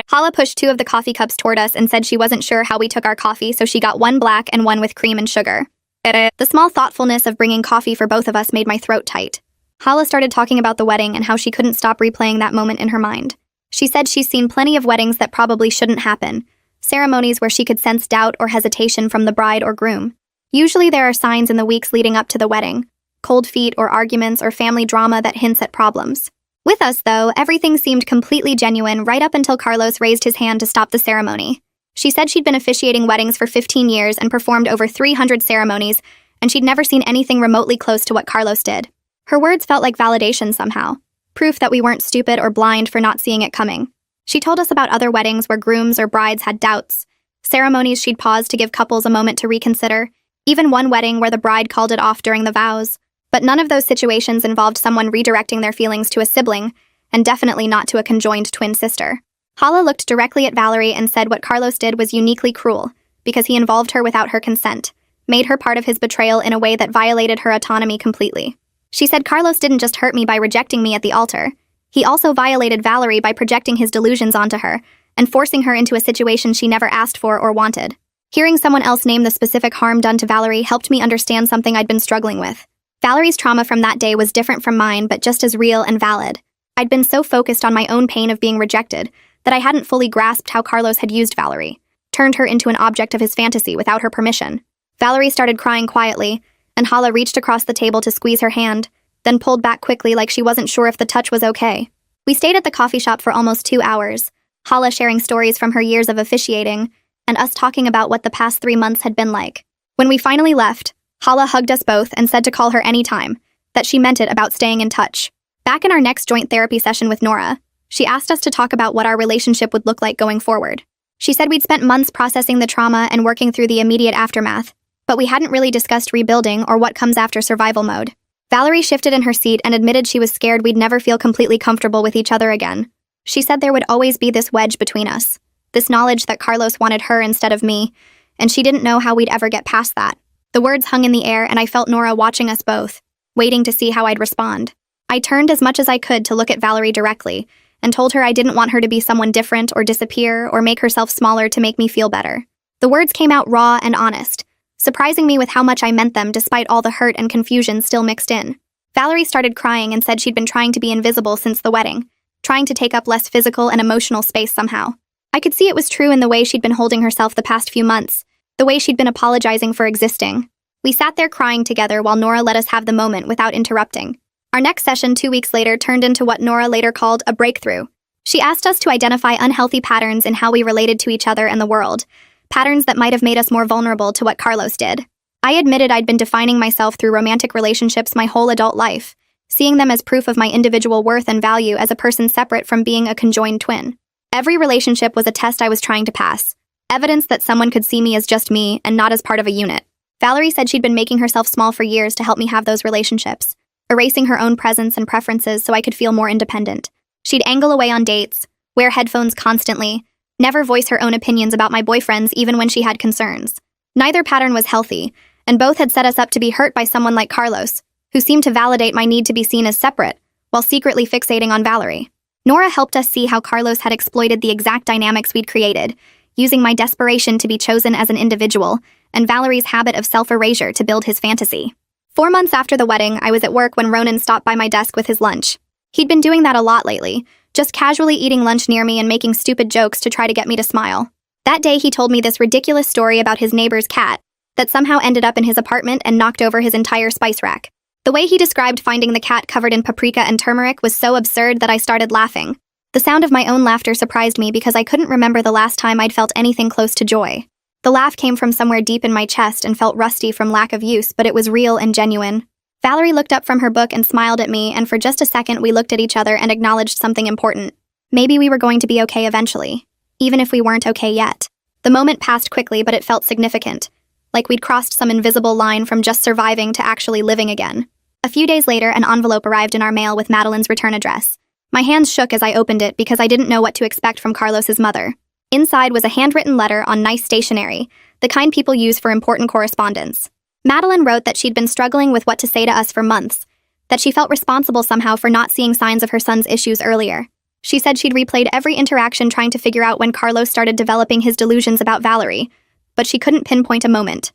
Hala pushed 2 of the coffee cups toward us and said she wasn't sure how we took our coffee, so she got 1 black and 1 with cream and sugar. The small thoughtfulness of bringing coffee for both of us made my throat tight. Hala started talking about the wedding and how she couldn't stop replaying that moment in her mind. She said she's seen plenty of weddings that probably shouldn't happen, ceremonies where she could sense doubt or hesitation from the bride or groom. Usually there are signs in the weeks leading up to the wedding, cold feet or arguments or family drama that hints at problems. With us, though, everything seemed completely genuine right up until Carlos raised his hand to stop the ceremony. She said she'd been officiating weddings for 15 years and performed over 300 ceremonies, and she'd never seen anything remotely close to what Carlos did. Her words felt like validation somehow, proof that we weren't stupid or blind for not seeing it coming. She told us about other weddings where grooms or brides had doubts, ceremonies she'd paused to give couples a moment to reconsider, even one wedding where the bride called it off during the vows. But none of those situations involved someone redirecting their feelings to a sibling, and definitely not to a conjoined twin sister. Hala looked directly at Valerie and said what Carlos did was uniquely cruel, because he involved her without her consent, made her part of his betrayal in a way that violated her autonomy completely. She said Carlos didn't just hurt me by rejecting me at the altar. He also violated Valerie by projecting his delusions onto her and forcing her into a situation she never asked for or wanted. Hearing someone else name the specific harm done to Valerie helped me understand something I'd been struggling with. Valerie's trauma from that day was different from mine, but just as real and valid. I'd been so focused on my own pain of being rejected that I hadn't fully grasped how Carlos had used Valerie, turned her into an object of his fantasy without her permission. Valerie started crying quietly, and Hala reached across the table to squeeze her hand, then pulled back quickly like she wasn't sure if the touch was okay. We stayed at the coffee shop for almost 2 hours, Hala sharing stories from her years of officiating, and us talking about what the past 3 months had been like. When we finally left, Hala hugged us both and said to call her anytime, that she meant it about staying in touch. Back in our next joint therapy session with Nora, she asked us to talk about what our relationship would look like going forward. She said we'd spent months processing the trauma and working through the immediate aftermath, but we hadn't really discussed rebuilding or what comes after survival mode. Valerie shifted in her seat and admitted she was scared we'd never feel completely comfortable with each other again. She said there would always be this wedge between us, this knowledge that Carlos wanted her instead of me, and she didn't know how we'd ever get past that. The words hung in the air, and I felt Nora watching us both, waiting to see how I'd respond. I turned as much as I could to look at Valerie directly, and told her I didn't want her to be someone different or disappear or make herself smaller to make me feel better. The words came out raw and honest, surprising me with how much I meant them despite all the hurt and confusion still mixed in. Valerie started crying and said she'd been trying to be invisible since the wedding, trying to take up less physical and emotional space somehow. I could see it was true in the way she'd been holding herself the past few months, the way she'd been apologizing for existing. We sat there crying together while Nora let us have the moment without interrupting. Our next session 2 weeks later turned into what Nora later called a breakthrough. She asked us to identify unhealthy patterns in how we related to each other and the world, patterns that might have made us more vulnerable to what Carlos did. I admitted I'd been defining myself through romantic relationships my whole adult life, seeing them as proof of my individual worth and value as a person separate from being a conjoined twin. Every relationship was a test I was trying to pass, evidence that someone could see me as just me and not as part of a unit. Valerie said she'd been making herself small for years to help me have those relationships, erasing her own presence and preferences so I could feel more independent. She'd angle away on dates, wear headphones constantly, never voice her own opinions about my boyfriends even when she had concerns. Neither pattern was healthy, and both had set us up to be hurt by someone like Carlos, who seemed to validate my need to be seen as separate, while secretly fixating on Valerie. Nora helped us see how Carlos had exploited the exact dynamics we'd created, using my desperation to be chosen as an individual, and Valerie's habit of self-erasure to build his fantasy. 4 months after the wedding, I was at work when Ronan stopped by my desk with his lunch. He'd been doing that a lot lately, just casually eating lunch near me and making stupid jokes to try to get me to smile. That day he told me this ridiculous story about his neighbor's cat that somehow ended up in his apartment and knocked over his entire spice rack. The way he described finding the cat covered in paprika and turmeric was so absurd that I started laughing. The sound of my own laughter surprised me because I couldn't remember the last time I'd felt anything close to joy. The laugh came from somewhere deep in my chest and felt rusty from lack of use, but it was real and genuine. Valerie looked up from her book and smiled at me, and for just a second we looked at each other and acknowledged something important. Maybe we were going to be okay eventually, even if we weren't okay yet. The moment passed quickly, but it felt significant, like we'd crossed some invisible line from just surviving to actually living again. A few days later, an envelope arrived in our mail with Madeline's return address. My hands shook as I opened it because I didn't know what to expect from Carlos's mother. Inside was a handwritten letter on nice stationery, the kind people use for important correspondence. Madeline wrote that she'd been struggling with what to say to us for months, that she felt responsible somehow for not seeing signs of her son's issues earlier. She said she'd replayed every interaction trying to figure out when Carlos started developing his delusions about Valerie, but she couldn't pinpoint a moment.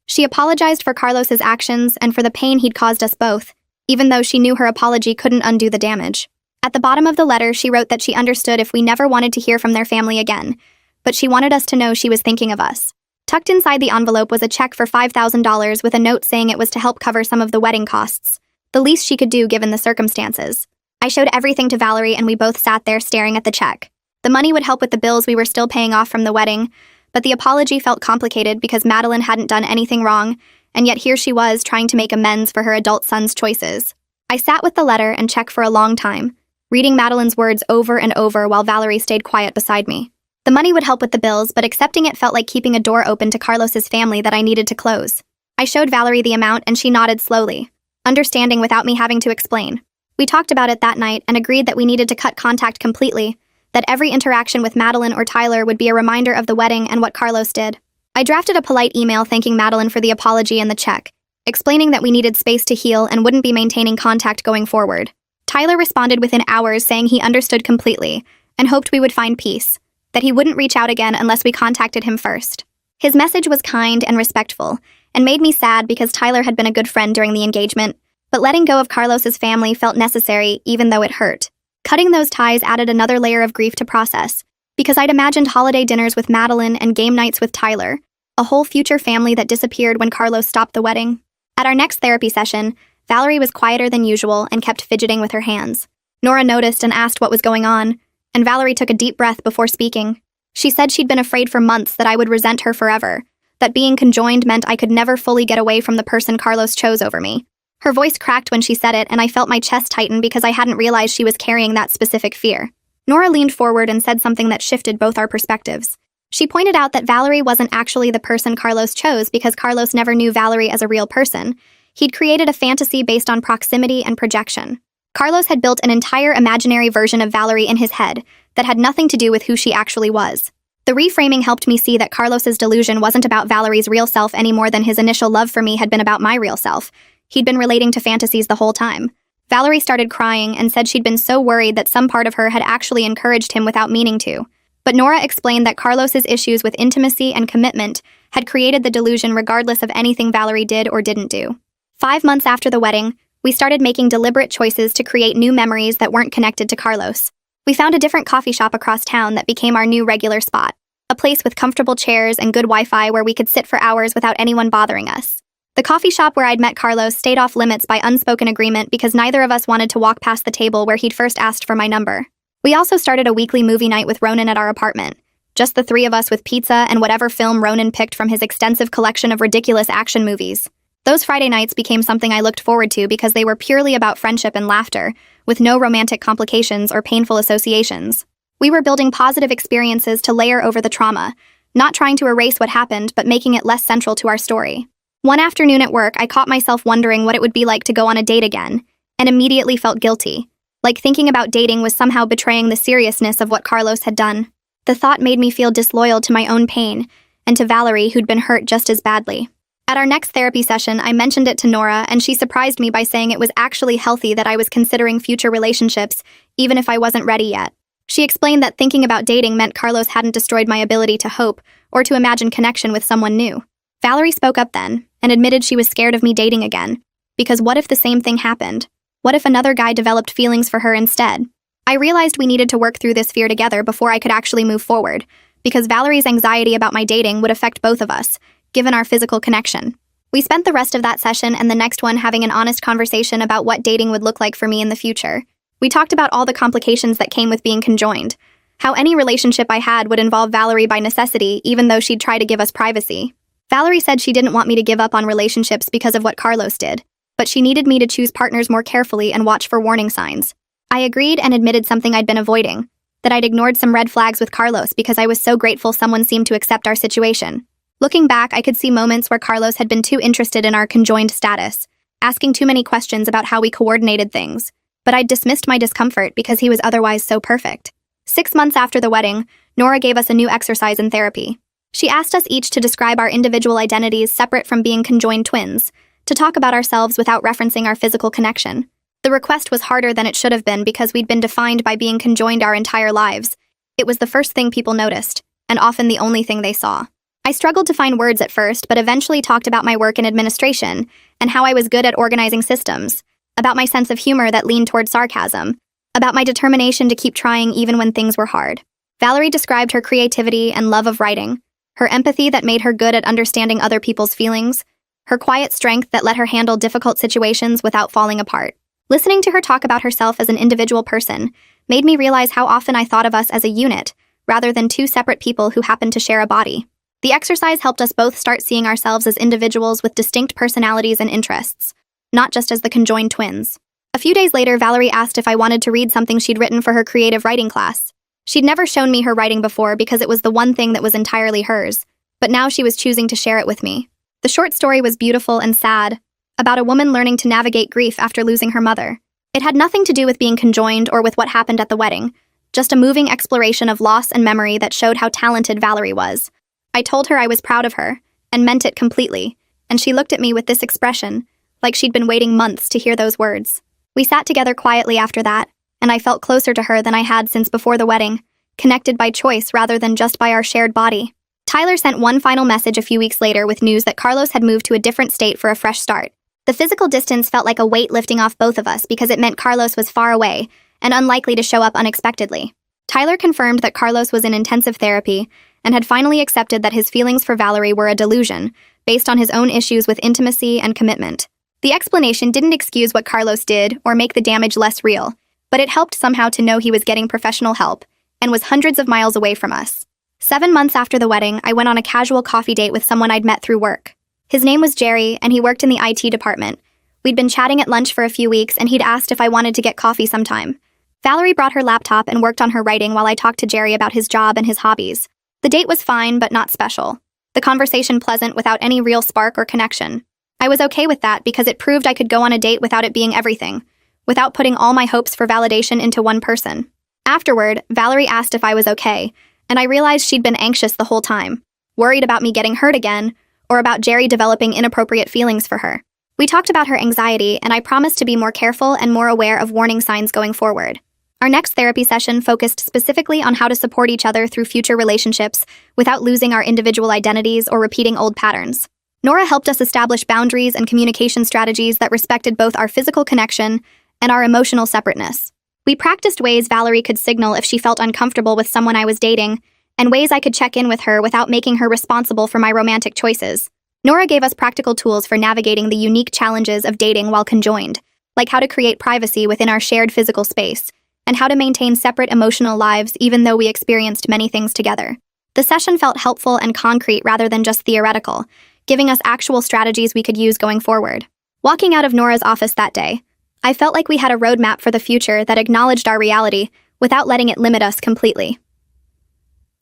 She apologized for Carlos's actions and for the pain he'd caused us both, even though she knew her apology couldn't undo the damage. At the bottom of the letter, she wrote that she understood if we never wanted to hear from their family again, but she wanted us to know she was thinking of us. Tucked inside the envelope was a check for $5,000 with a note saying it was to help cover some of the wedding costs, the least she could do given the circumstances. I showed everything to Valerie and we both sat there staring at the check. The money would help with the bills we were still paying off from the wedding, but the apology felt complicated because Madeline hadn't done anything wrong, and yet here she was trying to make amends for her adult son's choices. I sat with the letter and check for a long time, reading Madeline's words over and over while Valerie stayed quiet beside me. The money would help with the bills, but accepting it felt like keeping a door open to Carlos's family that I needed to close. I showed Valerie the amount and she nodded slowly, understanding without me having to explain. We talked about it that night and agreed that we needed to cut contact completely, that every interaction with Madeline or Tyler would be a reminder of the wedding and what Carlos did. I drafted a polite email thanking Madeline for the apology and the check, explaining that we needed space to heal and wouldn't be maintaining contact going forward. Tyler responded within hours saying he understood completely and hoped we would find peace, that he wouldn't reach out again unless we contacted him first. His message was kind and respectful and made me sad because Tyler had been a good friend during the engagement, but letting go of Carlos's family felt necessary even though it hurt. Cutting those ties added another layer of grief to process, because I'd imagined holiday dinners with Madeline and game nights with Tyler, a whole future family that disappeared when Carlos stopped the wedding. At our next therapy session, Valerie was quieter than usual and kept fidgeting with her hands. Nora noticed and asked what was going on, and Valerie took a deep breath before speaking. She said she'd been afraid for months that I would resent her forever, that being conjoined meant I could never fully get away from the person Carlos chose over me. Her voice cracked when she said it, and I felt my chest tighten because I hadn't realized she was carrying that specific fear. Nora leaned forward and said something that shifted both our perspectives. She pointed out that Valerie wasn't actually the person Carlos chose because Carlos never knew Valerie as a real person. He'd created a fantasy based on proximity and projection. Carlos had built an entire imaginary version of Valerie in his head that had nothing to do with who she actually was. The reframing helped me see that Carlos's delusion wasn't about Valerie's real self any more than his initial love for me had been about my real self. He'd been relating to fantasies the whole time. Valerie started crying and said she'd been so worried that some part of her had actually encouraged him without meaning to. But Nora explained that Carlos's issues with intimacy and commitment had created the delusion regardless of anything Valerie did or didn't do. 5 months after the wedding, we started making deliberate choices to create new memories that weren't connected to Carlos. We found a different coffee shop across town that became our new regular spot, a place with comfortable chairs and good Wi-Fi where we could sit for hours without anyone bothering us. The coffee shop where I'd met Carlos stayed off limits by unspoken agreement because neither of us wanted to walk past the table where he'd first asked for my number. We also started a weekly movie night with Ronan at our apartment, just the 3 of us with pizza and whatever film Ronan picked from his extensive collection of ridiculous action movies. Those Friday nights became something I looked forward to because they were purely about friendship and laughter, with no romantic complications or painful associations. We were building positive experiences to layer over the trauma, not trying to erase what happened but making it less central to our story. One afternoon at work, I caught myself wondering what it would be like to go on a date again, and immediately felt guilty. Like thinking about dating was somehow betraying the seriousness of what Carlos had done. The thought made me feel disloyal to my own pain, and to Valerie, who'd been hurt just as badly. At our next therapy session, I mentioned it to Nora, and she surprised me by saying it was actually healthy that I was considering future relationships, even if I wasn't ready yet. She explained that thinking about dating meant Carlos hadn't destroyed my ability to hope or to imagine connection with someone new. Valerie spoke up then, and admitted she was scared of me dating again. Because what if the same thing happened? What if another guy developed feelings for her instead? I realized we needed to work through this fear together before I could actually move forward, because Valerie's anxiety about my dating would affect both of us, given our physical connection. We spent the rest of that session and the next one having an honest conversation about what dating would look like for me in the future. We talked about all the complications that came with being conjoined, how any relationship I had would involve Valerie by necessity, even though she'd try to give us privacy. Valerie said she didn't want me to give up on relationships because of what Carlos did, but she needed me to choose partners more carefully and watch for warning signs. I agreed and admitted something I'd been avoiding, that I'd ignored some red flags with Carlos because I was so grateful someone seemed to accept our situation. Looking back, I could see moments where Carlos had been too interested in our conjoined status, asking too many questions about how we coordinated things, but I'd dismissed my discomfort because he was otherwise so perfect. 6 months after the wedding, Nora gave us a new exercise in therapy. She asked us each to describe our individual identities separate from being conjoined twins, to talk about ourselves without referencing our physical connection. The request was harder than it should have been because we'd been defined by being conjoined our entire lives. It was the first thing people noticed, and often the only thing they saw. I struggled to find words at first, but eventually talked about my work in administration, and how I was good at organizing systems, about my sense of humor that leaned toward sarcasm, about my determination to keep trying even when things were hard. Valerie described her creativity and love of writing, her empathy that made her good at understanding other people's feelings, her quiet strength that let her handle difficult situations without falling apart. Listening to her talk about herself as an individual person made me realize how often I thought of us as a unit, rather than 2 separate people who happened to share a body. The exercise helped us both start seeing ourselves as individuals with distinct personalities and interests, not just as the conjoined twins. A few days later, Valerie asked if I wanted to read something she'd written for her creative writing class. She'd never shown me her writing before because it was the one thing that was entirely hers, but now she was choosing to share it with me. The short story was beautiful and sad, about a woman learning to navigate grief after losing her mother. It had nothing to do with being conjoined or with what happened at the wedding, just a moving exploration of loss and memory that showed how talented Valerie was. I told her I was proud of her, and meant it completely, and she looked at me with this expression, like she'd been waiting months to hear those words. We sat together quietly after that, and I felt closer to her than I had since before the wedding, connected by choice rather than just by our shared body. Tyler sent one final message a few weeks later with news that Carlos had moved to a different state for a fresh start. The physical distance felt like a weight lifting off both of us because it meant Carlos was far away and unlikely to show up unexpectedly. Tyler confirmed that Carlos was in intensive therapy and had finally accepted that his feelings for Valerie were a delusion, based on his own issues with intimacy and commitment. The explanation didn't excuse what Carlos did or make the damage less real, but it helped somehow to know he was getting professional help and was hundreds of miles away from us. 7 months after the wedding, I went on a casual coffee date with someone I'd met through work. His name was Jerry, and he worked in the IT department. We'd been chatting at lunch for a few weeks, and he'd asked if I wanted to get coffee sometime. Valerie brought her laptop and worked on her writing while I talked to Jerry about his job and his hobbies. The date was fine, but not special. The conversation pleasant without any real spark or connection. I was okay with that because it proved I could go on a date without it being everything, without putting all my hopes for validation into one person. Afterward, Valerie asked if I was okay, and I realized she'd been anxious the whole time, worried about me getting hurt again, or about Jerry developing inappropriate feelings for her. We talked about her anxiety, and I promised to be more careful and more aware of warning signs going forward. Our next therapy session focused specifically on how to support each other through future relationships without losing our individual identities or repeating old patterns. Nora helped us establish boundaries and communication strategies that respected both our physical connection and our emotional separateness. We practiced ways Valerie could signal if she felt uncomfortable with someone I was dating, and ways I could check in with her without making her responsible for my romantic choices. Nora gave us practical tools for navigating the unique challenges of dating while conjoined, like how to create privacy within our shared physical space, and how to maintain separate emotional lives even though we experienced many things together. The session felt helpful and concrete rather than just theoretical, giving us actual strategies we could use going forward. Walking out of Nora's office that day, I felt like we had a roadmap for the future that acknowledged our reality without letting it limit us completely.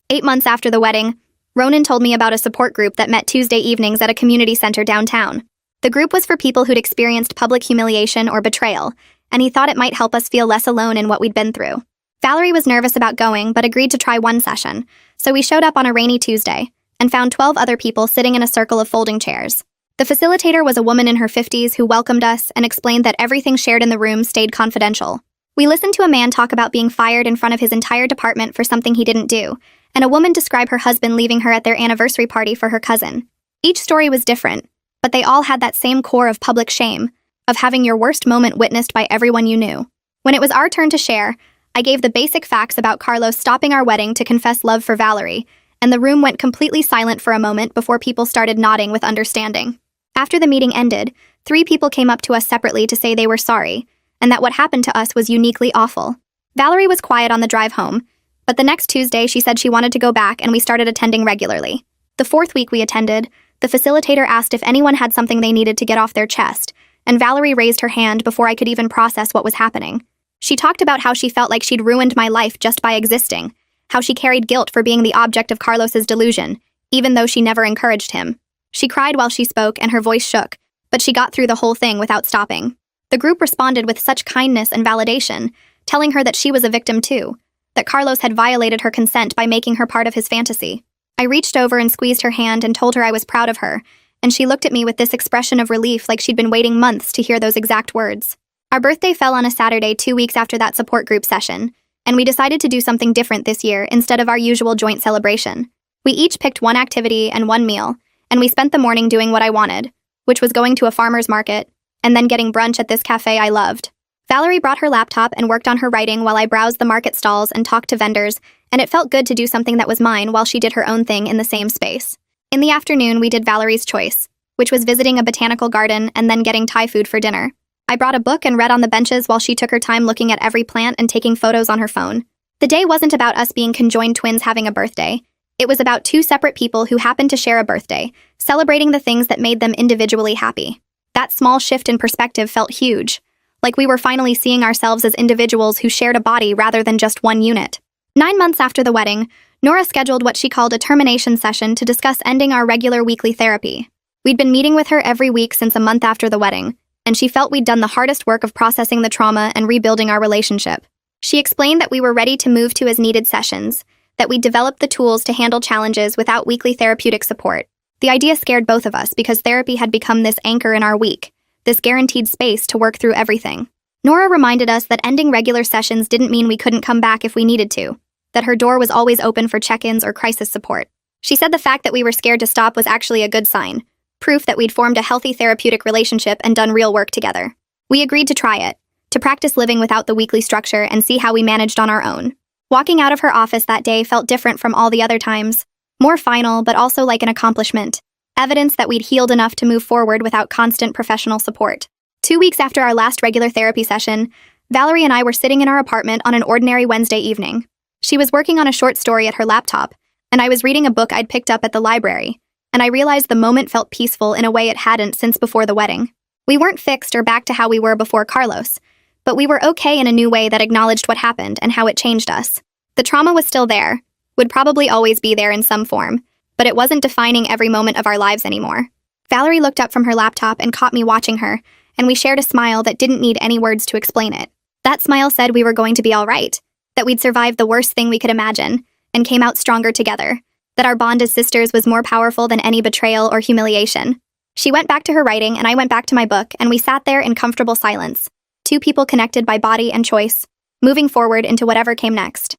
8 months after the wedding, Ronan told me about a support group that met Tuesday evenings at a community center downtown. The group was for people who'd experienced public humiliation or betrayal, and he thought it might help us feel less alone in what we'd been through. Valerie was nervous about going, but agreed to try one session, so we showed up on a rainy Tuesday and found 12 other people sitting in a circle of folding chairs. The facilitator was a woman in her 50s who welcomed us and explained that everything shared in the room stayed confidential. We listened to a man talk about being fired in front of his entire department for something he didn't do, and a woman describe her husband leaving her at their anniversary party for her cousin. Each story was different, but they all had that same core of public shame, of having your worst moment witnessed by everyone you knew. When it was our turn to share, I gave the basic facts about Carlos stopping our wedding to confess love for Valerie, and the room went completely silent for a moment before people started nodding with understanding. After the meeting ended, 3 people came up to us separately to say they were sorry, and that what happened to us was uniquely awful. Valerie was quiet on the drive home, but the next Tuesday she said she wanted to go back and we started attending regularly. The 4th week we attended, the facilitator asked if anyone had something they needed to get off their chest, and Valerie raised her hand before I could even process what was happening. She talked about how she felt like she'd ruined my life just by existing, how she carried guilt for being the object of Carlos's delusion, even though she never encouraged him. She cried while she spoke and her voice shook, but she got through the whole thing without stopping. The group responded with such kindness and validation, telling her that she was a victim too, that Carlos had violated her consent by making her part of his fantasy. I reached over and squeezed her hand and told her I was proud of her, and she looked at me with this expression of relief like she'd been waiting months to hear those exact words. Our birthday fell on a Saturday 2 weeks after that support group session, and we decided to do something different this year instead of our usual joint celebration. We each picked one activity and one meal, and we spent the morning doing what I wanted, which was going to a farmer's market, and then getting brunch at this cafe I loved. Valerie brought her laptop and worked on her writing while I browsed the market stalls and talked to vendors, and it felt good to do something that was mine while she did her own thing in the same space. In the afternoon, we did Valerie's choice, which was visiting a botanical garden and then getting Thai food for dinner. I brought a book and read on the benches while she took her time looking at every plant and taking photos on her phone. The day wasn't about us being conjoined twins having a birthday. It was about 2 separate people who happened to share a birthday, celebrating the things that made them individually happy. That small shift in perspective felt huge, like we were finally seeing ourselves as individuals who shared a body rather than just one unit. 9 months after the wedding, Nora scheduled what she called a termination session to discuss ending our regular weekly therapy. We'd been meeting with her every week since a month after the wedding, and she felt we'd done the hardest work of processing the trauma and rebuilding our relationship. She explained that we were ready to move to as-needed sessions, that we'd developed the tools to handle challenges without weekly therapeutic support. The idea scared both of us because therapy had become this anchor in our week, this guaranteed space to work through everything. Nora reminded us that ending regular sessions didn't mean we couldn't come back if we needed to, that her door was always open for check-ins or crisis support. She said the fact that we were scared to stop was actually a good sign, proof that we'd formed a healthy therapeutic relationship and done real work together. We agreed to try it, to practice living without the weekly structure and see how we managed on our own. Walking out of her office that day felt different from all the other times, more final but also like an accomplishment, evidence that we'd healed enough to move forward without constant professional support. 2 weeks after our last regular therapy session, Valerie and I were sitting in our apartment on an ordinary Wednesday evening. She was working on a short story at her laptop, and I was reading a book I'd picked up at the library, and I realized the moment felt peaceful in a way it hadn't since before the wedding. We weren't fixed or back to how we were before Carlos, but we were okay in a new way that acknowledged what happened and how it changed us. The trauma was still there, would probably always be there in some form, but it wasn't defining every moment of our lives anymore. Valerie looked up from her laptop and caught me watching her, and we shared a smile that didn't need any words to explain it. That smile said we were going to be all right, that we'd survived the worst thing we could imagine, and came out stronger together, that our bond as sisters was more powerful than any betrayal or humiliation. She went back to her writing, and I went back to my book, and we sat there in comfortable silence, two people connected by body and choice, moving forward into whatever came next.